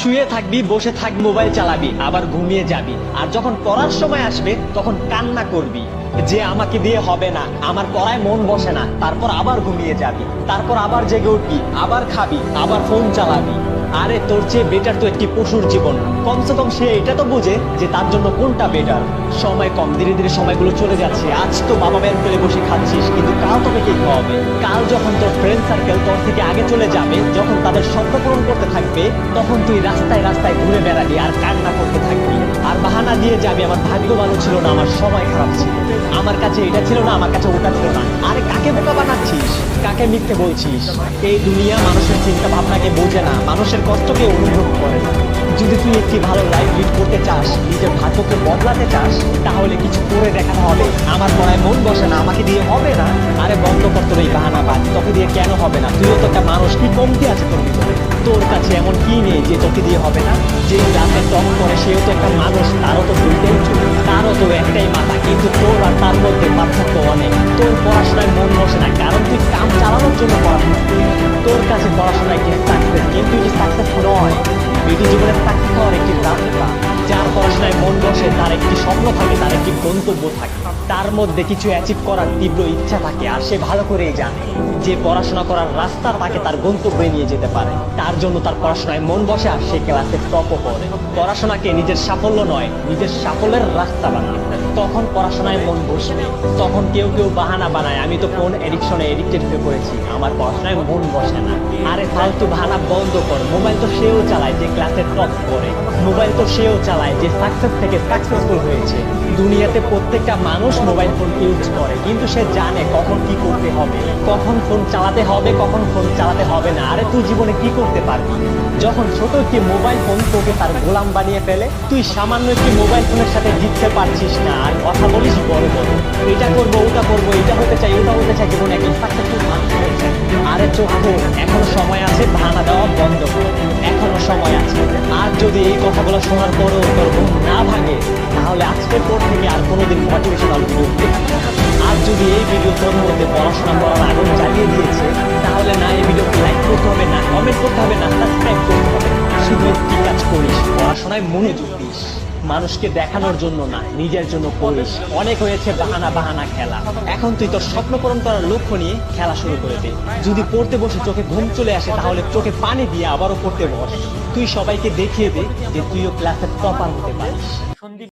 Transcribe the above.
শুয়ে থাকবি, বসে থাকবি, মোবাইল চালাবি, আবার ঘুমিয়ে যাবি। আর যখন পড়ার সময় আসবে তখন কান্না করবি যে আমাকে দিয়ে হবে না, আমার পড়ায় মন বসে না। তারপর আবার ঘুমিয়ে যাবি, তারপর আবার জেগে উঠবি, আবার খাবি, আবার ফোন চালাবি। আরে তোর চেয়ে বেটার তো একটি পশুর জীবন। কমসে কম সে এটা তো বোঝে যে তার জন্য কোনটা বেটার। সময় কম, ধীরে ধীরে সময়গুলো চলে যাচ্ছে। আজ তো বাবা ব্যান পেলে বসে খাচ্ছিস, কিন্তু কাল তোকে কে খাওয়াবে? কাল যখন তোর ফ্রেন্ড সার্কেল তোর থেকে আগে চলে যাবে, যখন তাদের স্বপ্ন পূরণ করতে থাকবে, তখন তুই রাস্তায় রাস্তায় ঘুরে বেড়াবি আর কান্না করতে থাকবি আর বাহানা দিয়ে যাবি আমার ভাগ্য ভালো ছিল না, আমার সময় খারাপ ছিল, আমার কাছে এটা ছিল না, আমার কাছে ওটা ছিল না। আরে কাকে বোকা বানাচ্ছিস, কাকে মিথ্যে বলছিস? এই দুনিয়া মানুষের চিন্তা ভাবনাকে বোঝে না, মানুষের কষ্টকে অনুভব করে না। যদি তুই একটি ভালো লাইফ লিড করতে চাস, নিজের ভাগ্যকে বদলাতে চাস, তাহলে কিছু করে দেখাতে হবে। আমার পড়ায় মন বসে না, আমাকে দিয়ে হবে না। আরে বন্ধ কর তোর এই বাহানা বাজ, তোকে দিয়ে কেন হবে না? তুইও তো একটা মানুষ, কি কমতি আছে তোর ভিতরে? তোর কাছে এমন কি নেই যে তোকে দিয়ে হবে না? যে ক্লাসে টপ করে সেও তো একটা মানুষ, তারও তো দুইটাই চোখ, তারও তো একটাই মাথা, কিন্তু তোর আর তার মধ্যে পার্থক্য অনেক। তোর পড়াশোনায় মন বসে না কারণ তুই কাম চালানোর জন্য পড়াশোনা করিস। তোর কাছে পড়াশোনা একটি সাকসেস, কিন্তু এটি সাকসেস নয়, এটি জীবনের সাকসেস হওয়ার একটি রাস্তা। যার পড়াশোনায় মন বসে তার একটি স্বপ্ন থাকে, তার একটি গন্তব্য থাকে, তার মধ্যে কিছু অ্যাচিভ করার তীব্র ইচ্ছা থাকে। আর সে ভালো করেই জানে যে পড়াশোনা করার রাস্তা তাকে তার গন্তব্যে নিয়ে যেতে পারে। তার জন্য তার পড়াশোনায় মন বসে আর সে ক্লাসে টপও করে। পড়াশোনাকে নিজের সাফল্য নয়, নিজের সাফল্যের রাস্তা বানায়, তখন পড়াশোনায় মন বসবে। তখন কেউ কেউ বাহানা বানায়, আমি তো ফোন এডিকশনে এডিক্টেড হয়ে পড়েছি, আমার পড়াশোনায় মন বসে না। আরে ফালতু বাহানা বন্ধ কর। মোবাইল তো সেও চালায় যে ক্লাসে টপ করে, মোবাইল তো সেও চালায় যে সাকসেস থেকে সাকসেসফুল হয়েছে। দুনিয়াতে প্রত্যেকটা মানুষ মোবাইল ফোন ইউজ করে, কিন্তু সে জানে কখন কি করতে হবে, কখন ফোন চালাতে হবে, কখন ফোন চালাতে হবে না। আরে তুই জীবনে কি করতে পারবি যখন ছোট একটি মোবাইল ফোন তোকে তার গোলাম বানিয়ে ফেলে? তুই সামান্য একটি মোবাইল ফোনের সাথে জিততে পারছিস না আর কথা বলিস বড় বড়, এটা করবো, ওটা করবো, এটা হতে চাই, ওটা হতে চাই, জীবনে একজন সাকসেসফুল মানুষ হতে চাই। আরে চোখ, এখনো সময় আছে, বাহানা দেওয়া বন্ধ কর, এখনো সময় আছে। আর যদি এই কথাগুলো শোনার পরেও তোর ঘুম না ভাঙে, তাহলে আজকের পর থেকে আর কোনোদিন মোটিভেশনাল ভিডিও দেখবি না। আর যদি এই ভিডিও তোর মধ্যে পড়াশোনা করার আগুন জ্বালিয়ে দিয়েছে, তাহলে না এই ভিডিওকে লাইক করতে হবে, না কমেন্ট করতে হবে, না সাবস্ক্রাইব করতে হবে। শুধু একটি কাজ করিস, পড়াশোনায় মনোযোগ দিস। মানুষকে দেখানোর জন্য না, নিজের জন্য করিস। অনেক হয়েছে বাহানা বাহানা খেলা, এখন তুই তোর স্বপ্ন পূরণ করার লক্ষ্য নিয়ে খেলা শুরু করে দে। যদি পড়তে বসে চোখে ঘুম চলে আসে, তাহলে চোখে পানি দিয়ে আবারও পড়তে বস। তুই সবাইকে দেখিয়ে দে যে তুইও ক্লাসের টপার হতে পারিস।